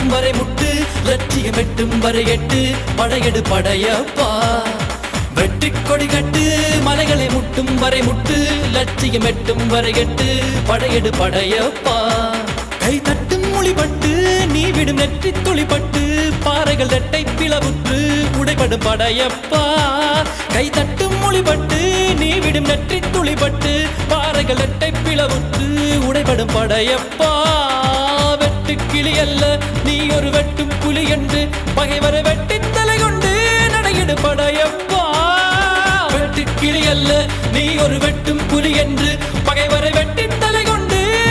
முட்டும் வரை முட்டு லட்சியம் வெட்டும் வரை எட்டு படையெடு படையப்பா வெற்றி கொடி கட்டு மலைகளை முட்டும் வரை முட்டு லட்சியம் எட்டும் வரை எட்டு படையெடு படையப்பா கை தட்டும் மொழிபட்டு நீ விடும் நெற்றி துளிப்பட்டு பாறைகள் ரெட்டை பிளவுற்று உடைபடும் படையப்பா கை தட்டும் மொழிபட்டு நீ விடும் நெற்றி துளிப்பட்டு பாறைகள் ரெட்டை பிளவுற்று உடைபடும் படையப்பா வெட்டு கிளி அல்ல நீ ஒரு வெட்டும் புலி என்று பகைவரை வெட்டி தலை கொண்டு நடையிடு படையப்பா வெட்டு கிளி அல்ல நீ ஒரு வெட்டும் புலி என்று பகைவரை வெட்டி